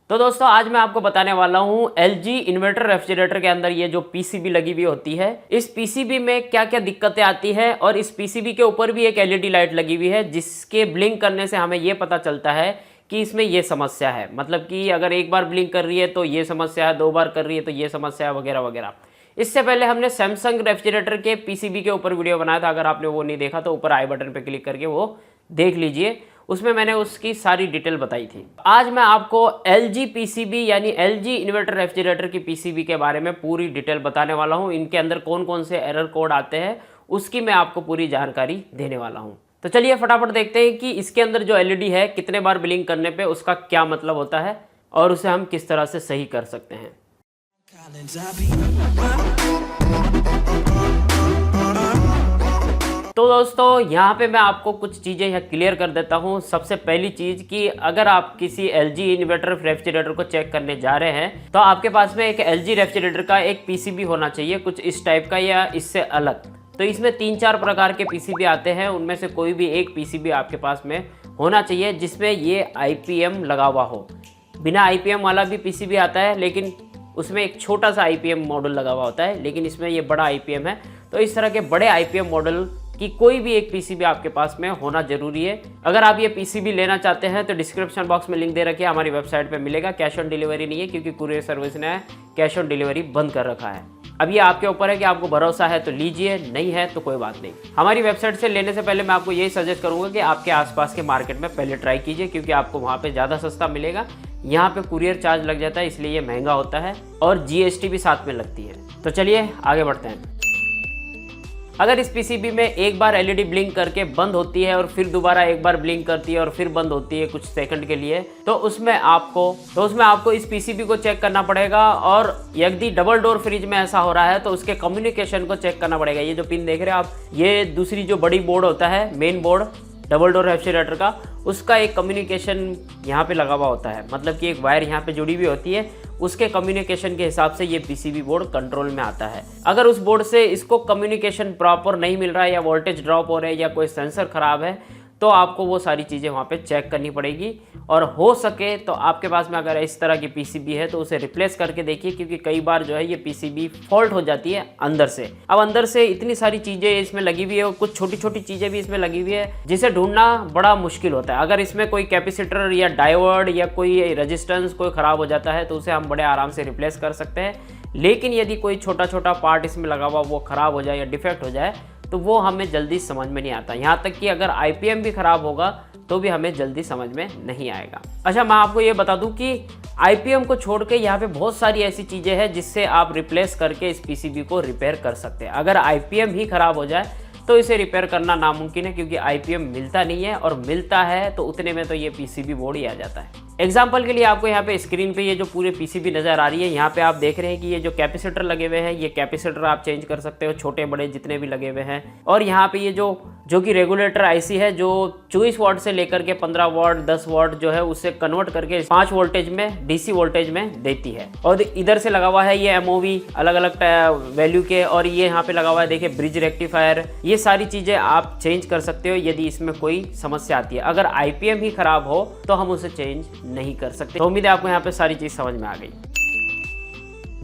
तो दोस्तों आज मैं आपको बताने वाला हूँ LG इन्वर्टर रेफ्रिजरेटर के अंदर ये जो PCB लगी हुई होती है, इस PCB में क्या क्या दिक्कतें आती है और इस PCB के ऊपर भी एक LED लाइट लगी हुई है जिसके ब्लिंक करने से हमें ये पता चलता है कि इसमें ये समस्या है। मतलब कि अगर एक बार ब्लिंक कर रही है तो ये समस्या है, 2 बार कर रही है तो ये समस्या है, वगैरह वगैरह। इससे पहले हमने सैमसंग रेफ्रिजरेटर के PCB के ऊपर वीडियो बनाया था। अगर आपने वो नहीं देखा तो ऊपर आई बटन पर क्लिक करके वो देख लीजिए, उसमें मैंने उसकी सारी डिटेल बताई थी। आज मैं आपको LG PCB यानी LG इन्वर्टर रेफ्रिजरेटर की PCB के बारे में पूरी डिटेल बताने वाला हूं। इनके अंदर कौन कौन से एरर कोड आते हैं उसकी मैं आपको पूरी जानकारी देने वाला हूं। तो चलिए फटाफट देखते हैं कि इसके अंदर जो LED है कितने बार ब्लिंक करने पे उसका क्या मतलब होता है और उसे हम किस तरह से सही कर सकते हैं। तो दोस्तों यहाँ पे मैं आपको कुछ चीज़ें यहाँ क्लियर कर देता हूँ। सबसे पहली चीज़ कि अगर आप किसी LG इन्वर्टर रेफ्रिजरेटर को चेक करने जा रहे हैं तो आपके पास में एक LG रेफ्रिजरेटर का एक PCB होना चाहिए, कुछ इस टाइप का या इससे अलग। तो इसमें 3-4 प्रकार के PCB आते हैं, उनमें से कोई भी एक PCB आपके पास में होना चाहिए जिसमें ये IPM लगा हुआ हो। बिना IPM वाला भी PCB आता है लेकिन उसमें एक छोटा सा IPM मॉडल लगा हुआ होता है, लेकिन इसमें ये बड़ा IPM है। तो इस तरह के बड़े IPM मॉडल कि कोई भी एक PCB आपके पास में होना जरूरी है। अगर आप ये PCB लेना चाहते हैं तो डिस्क्रिप्शन बॉक्स में लिंक दे रखी है, हमारी वेबसाइट पे मिलेगा। कैश ऑन डिलीवरी नहीं है क्योंकि कुरियर सर्विस ने कैश ऑन डिलीवरी बंद कर रखा है। अब ये आपके ऊपर है कि आपको भरोसा है तो लीजिए, नहीं है तो कोई बात नहीं। हमारी वेबसाइट से लेने से पहले मैं आपको यही सजेस्ट करूंगा कि आपके आसपास के मार्केट में पहले ट्राई कीजिए क्योंकि आपको वहाँ पे ज़्यादा सस्ता मिलेगा। यहाँ पे कुरियर चार्ज लग जाता है इसलिए ये महंगा होता है और GST भी साथ में लगती है। तो चलिए आगे बढ़ते हैं। अगर इस PCB में एक बार LED ब्लिंक करके बंद होती है और फिर दोबारा एक बार ब्लिंक करती है और फिर बंद होती है कुछ सेकंड के लिए, तो उसमें आपको इस PCB को चेक करना पड़ेगा। और यदि डबल डोर फ्रिज में ऐसा हो रहा है तो उसके कम्युनिकेशन को चेक करना पड़ेगा। ये जो पिन देख रहे हैं आप, ये दूसरी जो बड़ी बोर्ड होता है, main board double door refrigerator का, उसका एक कम्युनिकेशन यहाँ पे लगा हुआ होता है। मतलब कि एक वायर यहाँ पे जुड़ी हुई होती है, उसके कम्युनिकेशन के हिसाब से ये PCB बोर्ड कंट्रोल में आता है। अगर उस बोर्ड से इसको कम्युनिकेशन प्रॉपर नहीं मिल रहा है या वोल्टेज ड्रॉप हो रहा है या कोई सेंसर खराब है तो आपको वो सारी चीज़ें वहाँ पे चेक करनी पड़ेगी। और हो सके तो आपके पास में अगर इस तरह की PCB है तो उसे रिप्लेस करके देखिए, क्योंकि कई बार जो है ये PCB फॉल्ट हो जाती है अंदर से। अब अंदर से इतनी सारी चीज़ें इसमें लगी हुई है और कुछ छोटी छोटी चीज़ें भी इसमें लगी हुई है जिसे ढूंढना बड़ा मुश्किल होता है। अगर इसमें कोई कैपेसिटर या डायोड या कोई रेजिस्टेंस कोई ख़राब हो जाता है तो उसे हम बड़े आराम से रिप्लेस कर सकते हैं। लेकिन यदि कोई छोटा छोटा पार्ट इसमें लगा हुआ वो ख़राब हो जाए या डिफेक्ट हो जाए तो वो हमें जल्दी समझ में नहीं आता। यहाँ तक कि अगर IPM भी ख़राब होगा तो भी हमें जल्दी समझ में नहीं आएगा। अच्छा, मैं आपको ये बता दूं कि IPM को छोड़ के यहाँ पे बहुत सारी ऐसी चीज़ें हैं जिससे आप रिप्लेस करके इस PCB को रिपेयर कर सकते हैं। अगर IPM ही ख़राब हो जाए तो इसे रिपेयर करना नामुमकिन है क्योंकि IPM मिलता नहीं है, और मिलता है तो उतने में तो ये PCB बोर्ड ही आ जाता है। एग्जाम्पल के लिए आपको यहाँ पे स्क्रीन पे ये जो पूरे PCB नज़र आ रही है, यहाँ पे आप देख रहे हैं कि ये जो कैपेसिटर लगे हुए हैं, ये कैपेसिटर आप चेंज कर सकते हो, छोटे बड़े जितने भी लगे हुए हैं। और यहाँ पे ये जो कि रेगुलेटर IC है जो 24 वाट से लेकर के 15 वाट 10 वाट जो है उससे कन्वर्ट करके 5 वोल्टेज में DC वोल्टेज में देती है। और इधर से लगा हुआ है ये MOV अलग अलग वैल्यू के, और ये यहाँ पे लगा हुआ है देखिए ब्रिज रेक्टिफायर। ये सारी चीज़ें आप चेंज कर सकते हो यदि इसमें कोई समस्या आती है। अगर IPM ही खराब हो तो हम उसे चेंज नहीं कर सकते। तो उम्मीद है आपको यहाँ पे सारी चीज समझ में आ गई।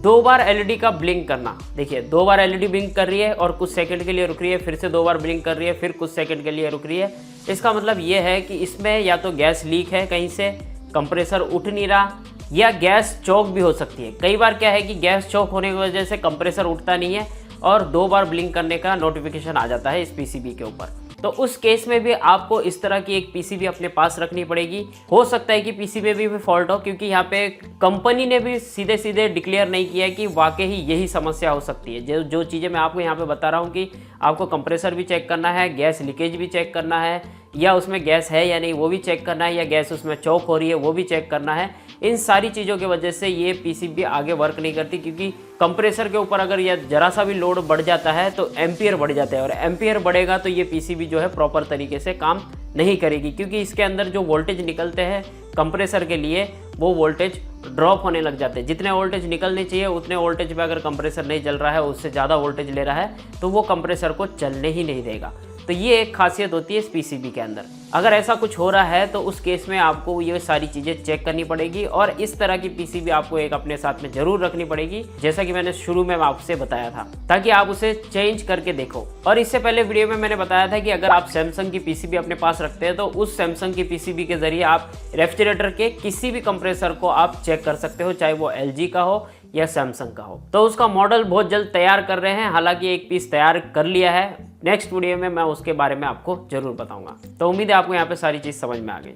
2 बार LED का ब्लिंक करना, देखिए 2 बार LED ब्लिंक कर रही है और कुछ सेकंड के लिए रुक रही है, फिर से 2 बार ब्लिंक कर रही है, फिर कुछ सेकंड के लिए रुक रही है। इसका मतलब ये है कि इसमें या तो गैस लीक है, कहीं से कंप्रेसर उठ नहीं रहा, या गैस चौक भी हो सकती है। कई बार क्या है कि गैस चौक होने की वजह से कंप्रेसर उठता नहीं है और 2 बार ब्लिंक करने का नोटिफिकेशन आ जाता है इस PCB के ऊपर। तो उस केस में भी आपको इस तरह की एक PCB अपने पास रखनी पड़ेगी। हो सकता है कि PCB में भी फॉल्ट हो, क्योंकि यहाँ पे कंपनी ने भी सीधे सीधे डिक्लेयर नहीं किया है कि वाकई ही यही समस्या हो सकती है। जो चीज़ें मैं आपको यहाँ पे बता रहा हूँ कि आपको कंप्रेसर भी चेक करना है, गैस लीकेज भी चेक करना है, या उसमें गैस है या नहीं वो भी चेक करना है, या गैस उसमें चौक हो रही है वो भी चेक करना है। इन सारी चीज़ों की वजह से ये PCB आगे वर्क नहीं करती, क्योंकि कंप्रेसर के ऊपर अगर यह जरा सा भी लोड बढ़ जाता है तो एम्पियर बढ़ जाता है, और एम्पियर बढ़ेगा तो ये PCB जो है प्रॉपर तरीके से काम नहीं करेगी, क्योंकि इसके अंदर जो वोल्टेज निकलते हैं कंप्रेसर के लिए वो वोल्टेज ड्रॉप होने लग जाते हैं। जितने वोल्टेज निकलने चाहिए उतने वोल्टेज पे अगर कंप्रेसर नहीं चल रहा है, उससे ज़्यादा वोल्टेज ले रहा है तो वो कंप्रेसर को चलने ही नहीं देगा। तो ये एक खासियत होती है इस पीसीबी के अंदर। अगर ऐसा कुछ हो रहा है तो उस केस में आपको ये सारी चीज़ें चेक करनी पड़ेगी और इस तरह की पीसीबी आपको एक अपने साथ में जरूर रखनी पड़ेगी, जैसा कि मैंने शुरू में आपसे बताया था, ताकि आप उसे चेंज करके देखो। और इससे पहले वीडियो में मैंने बताया था कि अगर आप सैमसंग की पीसीबी अपने पास रखते हैं तो उस सैमसंग की पीसीबी के जरिए आप रेफ्रिजरेटर के किसी भी कंप्रेसर को आप चेक कर सकते हो, चाहे वो एलजी का हो या सैमसंग का हो। तो उसका मॉडल बहुत जल्द तैयार कर रहे हैं, हालांकि एक पीस तैयार कर लिया है। नेक्स्ट वीडियो में मैं उसके बारे में आपको जरूर बताऊंगा। तो उम्मीद है आपको यहाँ पे सारी चीज समझ में आ गई।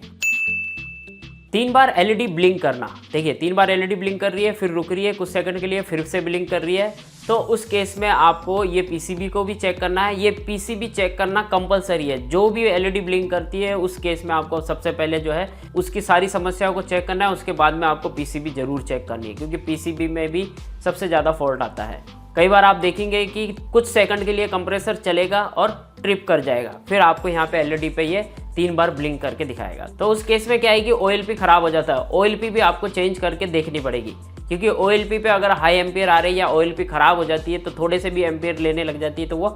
3 बार एलईडी ब्लिंक करना, देखिए 3 बार एलईडी ब्लिंक कर रही है, फिर रुक रही है कुछ सेकंड के लिए, फिर से ब्लिंक कर रही है, तो उस केस में आपको ये पीसीबी को भी चेक करना है। ये पीसीबी चेक करना कंपलसरी है। जो भी एलईडी ब्लिंक करती है उस केस में आपको सबसे पहले जो है उसकी सारी समस्याओं को चेक करना है, उसके बाद में आपको पीसीबी जरूर चेक करनी है, क्योंकि पीसीबी में भी सबसे ज़्यादा फॉल्ट आता है। कई बार आप देखेंगे कि कुछ सेकंड के लिए कंप्रेसर चलेगा और ट्रिप कर जाएगा, फिर आपको यहाँ पे एलईडी पे ये 3 बार ब्लिंक करके दिखाएगा। तो उस केस में क्या है कि ओएलपी खराब हो जाता है। ओएलपी भी आपको चेंज करके देखनी पड़ेगी, क्योंकि ओएलपी पे अगर हाई एम्पियर आ रही है या ओएलपी खराब हो जाती है तो थोड़े से भी एम्पियर लेने लग जाती है तो वो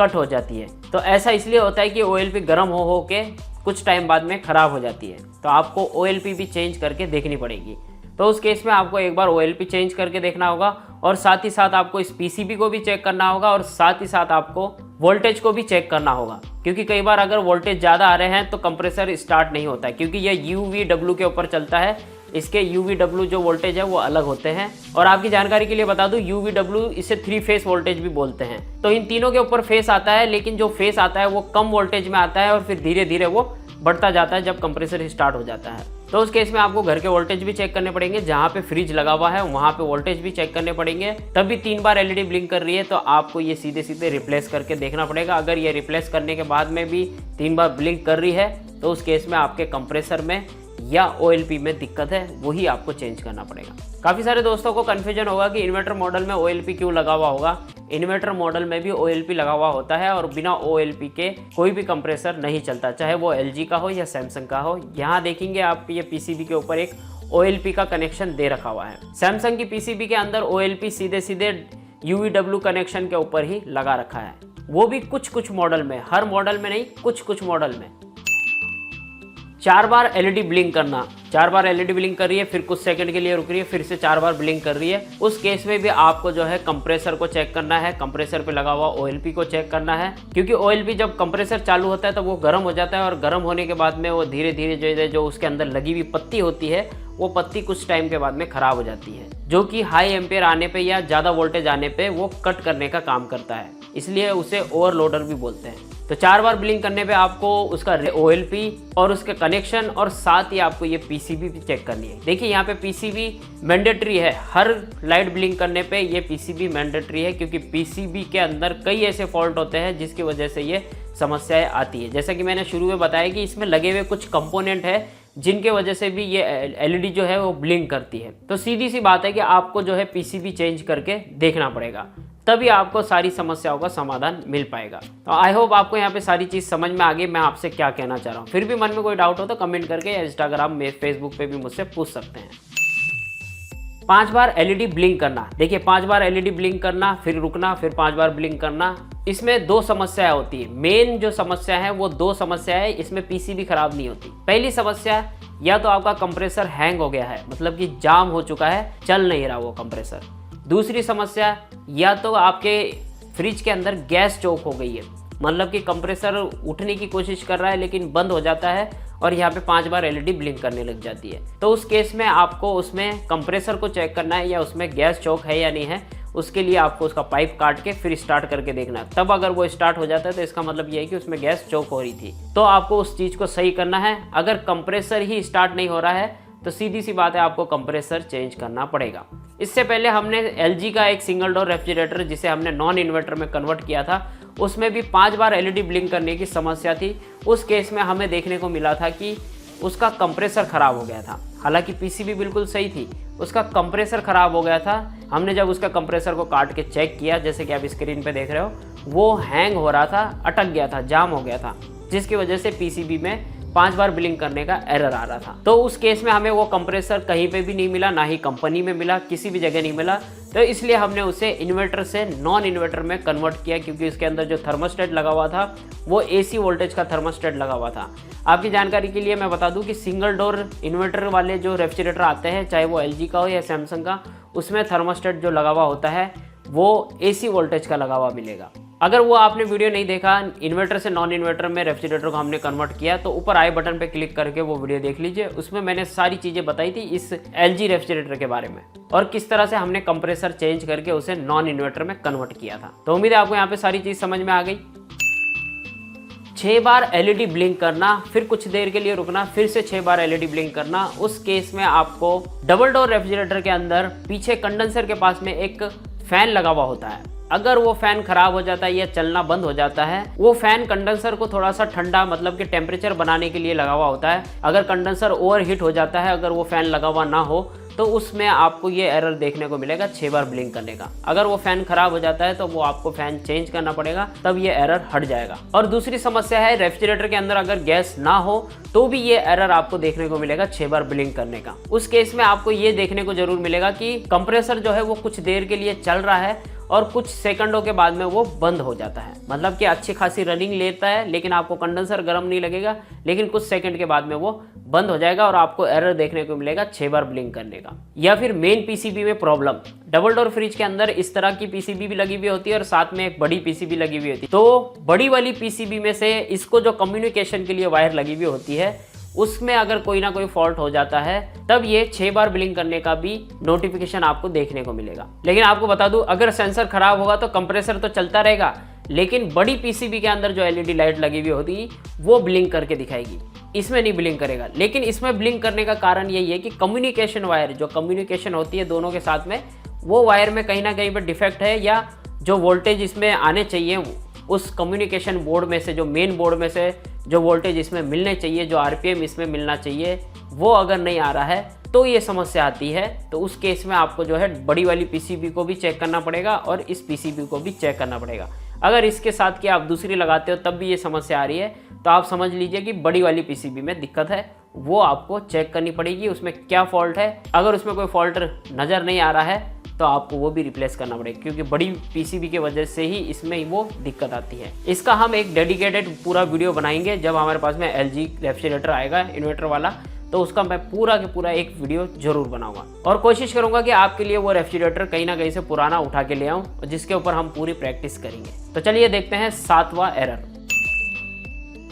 कट हो जाती है। तो ऐसा इसलिए होता है कि ओएलपी गर्म हो के कुछ टाइम बाद में खराब हो जाती है, तो आपको ओएलपी भी चेंज करके देखनी पड़ेगी। तो उस केस में आपको एक बार ओएलपी चेंज करके देखना होगा और साथ ही साथ आपको इस पीसीबी को भी चेक करना होगा और साथ ही साथ आपको वोल्टेज को भी चेक करना होगा, क्योंकि कई बार अगर वोल्टेज ज़्यादा आ रहे हैं तो कंप्रेसर स्टार्ट नहीं होता है, क्योंकि यह UVW के ऊपर चलता है। इसके UVW जो वोल्टेज है वो अलग होते हैं। और आपकी जानकारी के लिए बता दूं, UVW इसे 3 फेस वोल्टेज भी बोलते हैं। तो इन तीनों के ऊपर फेस आता है, लेकिन जो फेस आता है वो कम वोल्टेज में आता है और फिर धीरे धीरे वो बढ़ता जाता है जब कंप्रेसर स्टार्ट हो जाता है। तो उस केस में आपको घर के वोल्टेज भी चेक करने पड़ेंगे, जहाँ पे फ्रिज लगा हुआ है वहाँ पे वोल्टेज भी चेक करने पड़ेंगे। तभी 3 बार एलईडी ब्लिंक कर रही है तो आपको ये सीधे सीधे रिप्लेस करके देखना पड़ेगा। अगर ये रिप्लेस करने के बाद में भी 3 बार ब्लिंक कर रही है तो उस केस में आपके कंप्रेसर में या ओएलपी में दिक्कत है, वही आपको चेंज करना पड़ेगा। काफ़ी सारे दोस्तों को कन्फ्यूजन होगा कि इन्वर्टर मॉडल में ओएलपी क्यों लगा हुआ होगा। इन्वर्टर मॉडल में भी ओएलपी लगा हुआ होता है और बिना ओएलपी के कोई भी कंप्रेसर नहीं चलता, चाहे वो एलजी का हो या सैमसंग का हो। यहाँ देखेंगे आप ये पीसीबी के ऊपर एक ओएलपी का कनेक्शन दे रखा हुआ है। सैमसंग की पीसीबी के अंदर ओएलपी सीधे सीधे UVW कनेक्शन के ऊपर ही लगा रखा है, वो भी कुछ कुछ मॉडल में, हर मॉडल में नहीं, कुछ कुछ मॉडल में। 4 बार एलईडी ब्लिंक करना, 4 बार एलईडी ब्लिंक कर रही है, फिर कुछ सेकंड के लिए रुक रही है, फिर से 4 बार ब्लिंक कर रही है। उस केस में भी आपको जो है कंप्रेसर को चेक करना है, कंप्रेसर पे लगा हुआ ओएलपी को चेक करना है, क्योंकि ओएलपी जब कंप्रेसर चालू होता है तो वो गर्म हो जाता है और गर्म होने के बाद में वो धीरे धीरे जो उसके अंदर लगी हुई पत्ती होती है वो पत्ती कुछ टाइम के बाद में खराब हो जाती है, जो कि हाई एम्पियर आने पे या ज़्यादा वोल्टेज आने पे वो कट करने का काम करता है, इसलिए उसे ओवरलोडर भी बोलते हैं। तो 4 बार ब्लिंक करने पे आपको उसका ओएलपी और उसके कनेक्शन और साथ ही आपको ये पीसीबी भी चेक करनी है। देखिए यहाँ पे पीसीबी मैंडेटरी है, हर लाइट ब्लिंक करने पे ये पीसीबी मैंडेटरी है, क्योंकि पीसीबी के अंदर कई ऐसे फॉल्ट होते हैं जिसकी वजह से ये समस्याएं आती है। जैसा कि मैंने शुरू में बताया कि इसमें लगे हुए कुछ कंपोनेंट है जिनके वजह से भी ये एलईडी जो है वो ब्लिंक करती है। तो सीधी सी बात है कि आपको जो है पीसीबी चेंज करके देखना पड़ेगा, तभी आपको सारी समस्याओं का समाधान मिल पाएगा। तो आई होप आपको यहाँ पे सारी चीज़ समझ में आ गई मैं आपसे क्या कहना चाह रहा हूँ। फिर भी मन में कोई डाउट हो तो कमेंट करके या इंस्टाग्राम में, फेसबुक पे भी मुझसे पूछ सकते हैं। 5 बार एलईडी ब्लिंक करना, देखिए 5 बार एलईडी ब्लिंक करना, फिर रुकना, फिर 5 बार ब्लिंक करना। इसमें 2 समस्याएं होती है। मेन जो समस्या है वो 2 समस्या है, इसमें पीसीबी खराब नहीं होती। पहली समस्या, या तो आपका कंप्रेसर हैंग हो गया है, मतलब कि जाम हो चुका है, चल नहीं रहा वो कंप्रेसर। दूसरी समस्या, या तो आपके फ्रिज के अंदर गैस चोक हो गई है, मतलब कि कंप्रेसर उठने की कोशिश कर रहा है लेकिन बंद हो जाता है और यहाँ पे 5 बार एलईडी ब्लिंक करने लग जाती है। तो उस केस में आपको उसमें कंप्रेसर को चेक करना है या उसमें गैस चोक है या नहीं है। उसके लिए आपको उसका पाइप काट के फिर स्टार्ट करके देखना है। तब अगर वो स्टार्ट हो जाता है तो इसका मतलब ये है कि उसमें गैस चोक हो रही थी। तो आपको उस चीज़ को सही करना है। अगर कंप्रेसर ही स्टार्ट नहीं हो रहा है तो सीधी सी बात है, आपको कंप्रेसर चेंज करना पड़ेगा। इससे पहले हमने एलजी का एक सिंगल डोर रेफ्रिजरेटर जिसे हमने नॉन इन्वर्टर में कन्वर्ट किया था, उसमें भी 5 बार एलईडी ब्लिंक करने की समस्या थी। उस केस में हमें देखने को मिला था कि उसका कंप्रेसर ख़राब हो गया था। हालांकि पीसीबी बिल्कुल सही थी, उसका कंप्रेसर ख़राब हो गया था। हमने जब उसका कंप्रेसर को काट के चेक किया, जैसे कि आप स्क्रीन पे देख रहे हो, वो हैंग हो रहा था, अटक गया था, जाम हो गया था, जिसकी वजह से पीसीबी में 5 बार ब्लिंक करने का एरर आ रहा था। तो उस केस में हमें वो कंप्रेसर कहीं पे भी नहीं मिला, ना ही कंपनी में मिला, किसी भी जगह नहीं मिला। तो इसलिए हमने उसे इन्वर्टर से नॉन इन्वर्टर में कन्वर्ट किया, क्योंकि इसके अंदर जो थर्मोस्टेट लगा हुआ था वो AC वोल्टेज का थर्मोस्टेट लगा हुआ था। आपकी जानकारी के लिए मैं बता दूं कि सिंगल डोर इन्वर्टर वाले जो रेफ्रिजरेटर आते हैं, चाहे वो LG का हो या सैमसंग का, उसमें थर्मोस्टेट जो लगा हुआ होता है वो AC वोल्टेज का लगा हुआ मिलेगा। अगर वो आपने वीडियो नहीं देखा, इन्वर्टर से नॉन इन्वर्टर में रेफ्रिजरेटर को हमने कन्वर्ट किया, तो ऊपर आई बटन पे क्लिक करके वो वीडियो देख लीजिए। उसमें मैंने सारी चीज़ें बताई थी इस LG रेफ्रिजरेटर के बारे में और किस तरह से हमने कंप्रेसर चेंज करके उसे नॉन इन्वर्टर में कन्वर्ट किया था। तो उम्मीद है आपको यहाँ पे सारी चीज़ समझ में आ गई। 6 बार LED ब्लिंक करना, फिर कुछ देर के लिए रुकना, फिर से 6 बार LED ब्लिंक करना। उस केस में आपको डबल डोर रेफ्रिजरेटर के अंदर पीछे कंडेंसर के पास में एक फैन लगा हुआ होता है। अगर वो फैन खराब हो जाता है या चलना बंद हो जाता है, वो फैन कंडेंसर को थोड़ा सा ठंडा, मतलब कि टेम्परेचर बनाने के लिए लगा हुआ होता है। अगर कंडेंसर ओवर हीट हो जाता है, अगर वो फैन लगा हुआ ना हो, तो उसमें आपको ये एरर देखने को मिलेगा 6 बार ब्लिंक करने का। अगर वो फैन खराब हो जाता है तो वो आपको फैन चेंज करना पड़ेगा, तब ये एरर हट जाएगा। और दूसरी समस्या है, रेफ्रिजरेटर के अंदर अगर गैस ना हो तो भी ये एरर आपको देखने को मिलेगा 6 बार ब्लिंक करने का। उस केस में आपको ये देखने को जरूर मिलेगा कि कंप्रेसर जो है वो कुछ देर के लिए चल रहा है और कुछ सेकंडों के बाद में वो बंद हो जाता है। मतलब कि अच्छी खासी रनिंग लेता है, लेकिन आपको कंडेंसर गर्म नहीं लगेगा, लेकिन कुछ सेकंड के बाद में वो बंद हो जाएगा और आपको एरर देखने को मिलेगा 6 बार ब्लिंक करने का। या फिर मेन PCB में प्रॉब्लम, डबल डोर फ्रिज के अंदर इस तरह की PCB भी लगी हुई होती है और साथ में एक बड़ी PCB लगी हुई होती है। तो बड़ी वाली PCB में से इसको जो कम्युनिकेशन के लिए वायर लगी हुई होती है, उसमें अगर कोई ना कोई फॉल्ट हो जाता है, तब ये 6 बार ब्लिंक करने का भी नोटिफिकेशन आपको देखने को मिलेगा। लेकिन आपको बता दूं, अगर सेंसर खराब होगा तो कंप्रेसर तो चलता रहेगा, लेकिन बड़ी PCB के अंदर जो LED लाइट लगी हुई होती वो ब्लिंक करके दिखाएगी, इसमें नहीं ब्लिंक करेगा। लेकिन इसमें ब्लिंक करने का कारण यही है कि कम्युनिकेशन वायर, जो कम्युनिकेशन होती है दोनों के साथ में, वो वायर में कहीं ना कहीं पर डिफेक्ट है, या जो वोल्टेज इसमें आने चाहिए उस कम्युनिकेशन बोर्ड में से, जो मेन बोर्ड में से जो वोल्टेज इसमें मिलने चाहिए, जो RPM इसमें मिलना चाहिए, वो अगर नहीं आ रहा है तो ये समस्या आती है। तो उस केस में आपको जो है बड़ी वाली PCB को भी चेक करना पड़ेगा और इस PCB को भी चेक करना पड़ेगा। अगर इसके साथ कि आप दूसरी लगाते हो तब भी ये समस्या आ रही है, तो आप समझ लीजिए कि बड़ी वाली PCB में दिक्कत है, वो आपको चेक करनी पड़ेगी, उसमें क्या फॉल्ट है। अगर उसमें कोई फॉल्ट नज़र नहीं आ रहा है तो आपको वो भी रिप्लेस करना पड़ेगा, क्योंकि बड़ी PCB की वजह से ही इसमें वो दिक्कत आती है। इसका हम एक डेडिकेटेड पूरा वीडियो बनाएंगे जब हमारे पास में LG रेफ्रिजरेटर आएगा इन्वर्टर वाला, तो उसका मैं पूरा के पूरा एक वीडियो जरूर बनाऊंगा और कोशिश करूंगा कि आपके लिए वो रेफ्रिजरेटर कहीं ना कहीं से पुराना उठा के ले आऊं, जिसके ऊपर हम पूरी प्रैक्टिस करेंगे। तो चलिए देखते हैं 7वां एरर।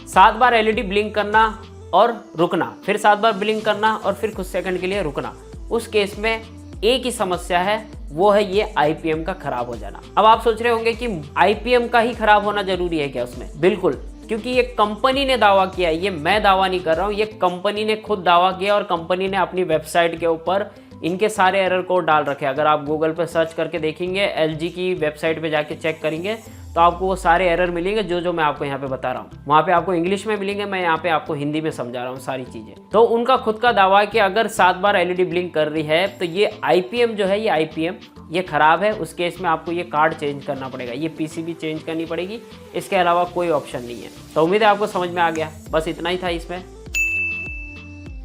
7 बार LED ब्लिंक करना और रुकना, फिर 7 बार ब्लिंक करना और फिर कुछ सेकंड के लिए रुकना। उस केस में एक ही समस्या है, वो है ये IPM का खराब हो जाना। अब आप सोच रहे होंगे कि IPM का ही खराब होना जरूरी है क्या उसमें? बिल्कुल, क्योंकि ये कंपनी ने दावा किया है, ये मैं दावा नहीं कर रहा हूँ, ये कंपनी ने खुद दावा किया और कंपनी ने अपनी वेबसाइट के ऊपर इनके सारे एरर कोड डाल रखे। अगर आप गूगल पर सर्च करके देखेंगे, LG की वेबसाइट पे जाके चेक करेंगे, तो आपको वो सारे एरर मिलेंगे जो मैं आपको यहाँ पे बता रहा हूँ। वहाँ पे आपको इंग्लिश में मिलेंगे, मैं यहाँ पे आपको हिंदी में समझा रहा हूँ सारी चीज़ें। तो उनका खुद का दावा है कि अगर 7 बार LED ब्लिंक कर रही है तो ये IPM जो है, ये IPM ये ख़राब है। उस केस में आपको ये कार्ड चेंज करना पड़ेगा, ये PCB चेंज करनी पड़ेगी, इसके अलावा कोई ऑप्शन नहीं है। तो उम्मीद है आपको समझ में आ गया, बस इतना ही था इसमें।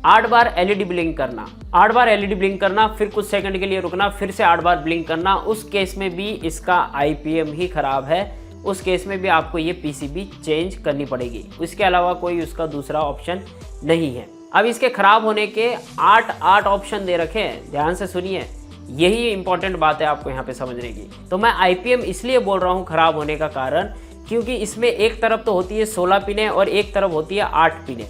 8 बार LED ब्लिंक करना, 8 बार LED ब्लिंक करना, फिर कुछ सेकंड के लिए रुकना, फिर से 8 बार ब्लिंक करना। उस केस में भी इसका IPM ही खराब है, उस केस में भी आपको ये PCB चेंज करनी पड़ेगी, इसके अलावा कोई उसका दूसरा ऑप्शन नहीं है। अब इसके खराब होने के 8 ऑप्शन दे रखे हैं, ध्यान से सुनिए, यही इंपॉर्टेंट बात है आपको यहाँ पे समझने की। तो मैं IPM इसलिए बोल रहा हूँ खराब होने का कारण, क्योंकि इसमें एक तरफ तो होती है 16 पिनें और एक तरफ होती है 8 पिनें।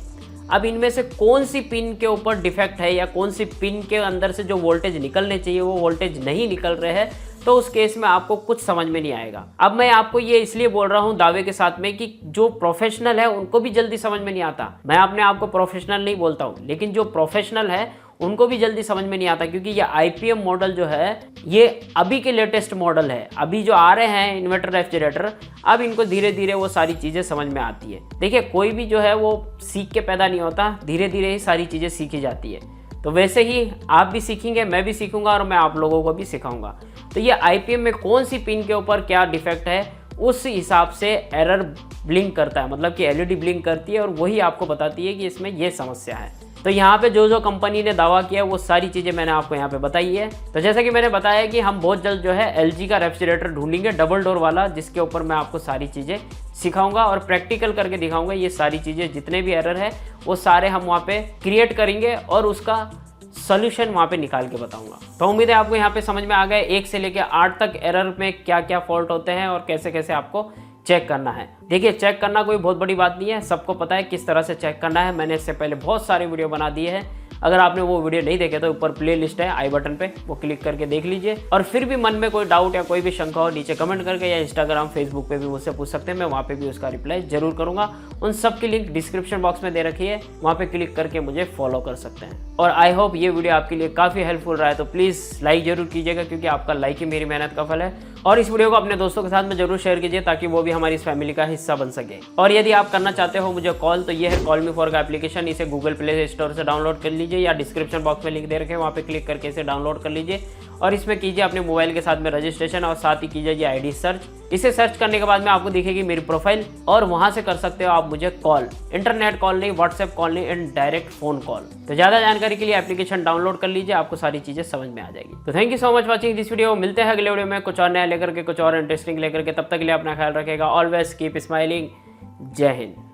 अब इनमें से कौन सी पिन के ऊपर डिफेक्ट है या कौन सी पिन के अंदर से जो वोल्टेज निकलने चाहिए वो वोल्टेज नहीं निकल रहे हैं, तो उस केस में आपको कुछ समझ में नहीं आएगा। अब मैं आपको ये इसलिए बोल रहा हूँ दावे के साथ में कि जो प्रोफेशनल है उनको भी जल्दी समझ में नहीं आता। मैं अपने आप को प्रोफेशनल नहीं बोलता हूँ, लेकिन जो प्रोफेशनल है उनको भी जल्दी समझ में नहीं आता, क्योंकि ये IPM मॉडल जो है ये अभी के लेटेस्ट मॉडल है। अभी जो आ रहे हैं इन्वर्टर रेफ्रिजरेटर, अब इनको धीरे धीरे वो सारी चीज़ें समझ में आती है। देखिए, कोई भी जो है वो सीख के पैदा नहीं होता, धीरे धीरे ही सारी चीज़ें सीखी जाती है। तो वैसे ही आप भी सीखेंगे, मैं भी सीखूंगा और मैं आप लोगों को भी सिखाऊंगा। तो ये IPM में कौन सी पिन के ऊपर क्या डिफेक्ट है उस हिसाब से एरर ब्लिंक करता है, मतलब कि एलईडी ब्लिंक करती है और वही आपको बताती है कि इसमें ये समस्या है। तो यहाँ पे जो कंपनी ने दावा किया वो सारी चीज़ें मैंने आपको यहाँ पे बताई है। तो जैसा कि मैंने बताया कि हम बहुत जल्द जो है एलजी का रेफ्रिजरेटर ढूंढेंगे डबल डोर वाला, जिसके ऊपर मैं आपको सारी चीज़ें सिखाऊंगा और प्रैक्टिकल करके दिखाऊंगा। ये सारी चीज़ें जितने भी एरर है वो सारे हम वहाँ पे क्रिएट करेंगे और उसका सोल्यूशन वहाँ पे निकाल के बताऊंगा। तो उम्मीद है आपको यहाँ पे समझ में आ गया 1 से लेकर 8 तक एरर में क्या क्या फॉल्ट होते हैं और कैसे कैसे आपको चेक करना है। देखिए, चेक करना कोई बहुत बड़ी बात नहीं है, सबको पता है किस तरह से चेक करना है। मैंने इससे पहले बहुत सारे वीडियो बना दिए हैं। अगर आपने वो वीडियो नहीं देखे तो ऊपर प्ले लिस्ट है आई बटन पे, वो क्लिक करके देख लीजिए। और फिर भी मन में कोई डाउट या कोई भी शंका हो नीचे कमेंट करके या इंस्टाग्राम फेसबुक पे भी मुझसे पूछ सकते हैं, मैं वहाँ पे भी उसका रिप्लाई जरूर करूँगा। उन सब की लिंक डिस्क्रिप्शन बॉक्स में दे रखी है, वहाँ पे क्लिक करके मुझे फॉलो कर सकते हैं। और आई होप ये वीडियो आपके लिए काफ़ी हेल्पफुल रहा है, तो प्लीज़ लाइक जरूर कीजिएगा, क्योंकि आपका लाइक ही मेरी मेहनत का फल है। और इस वीडियो को अपने दोस्तों के साथ में जरूर शेयर कीजिए ताकि वो भी हमारी इस फैमिली का हिस्सा बन सके। और यदि आप करना चाहते हो मुझे कॉल, तो ये है कॉल मी फॉर का एप्लीकेशन। इसे गूगल प्ले स्टोर से डाउनलोड कर लीजिए या डिस्क्रिप्शन बॉक्स में लिंक दे रखे हैं, वहाँ पे क्लिक करके इसे डाउनलोड कर लीजिए और इसमें कीजिए अपने मोबाइल के साथ में रजिस्ट्रेशन और साथ ही कीजिए ये आईडी सर्च। इसे सर्च करने के बाद में आपको दिखेगी मेरी प्रोफाइल और वहाँ से कर सकते हो आप मुझे कॉल, इंटरनेट कॉल नहीं, व्हाट्सएप कॉल नहीं, एंड डायरेक्ट फोन कॉल। तो ज़्यादा जानकारी के लिए एप्लीकेशन डाउनलोड कर लीजिए, आपको सारी चीज़ें समझ में आ जाएगी। तो thank you so much watching this video. मिलते हैं अगले वीडियो में कुछ और नया लेकर के, कुछ और इंटरेस्टिंग लेकर के। तब तक के लिए अपना ख्याल रखेगा। Always keep smiling. जय हिंद।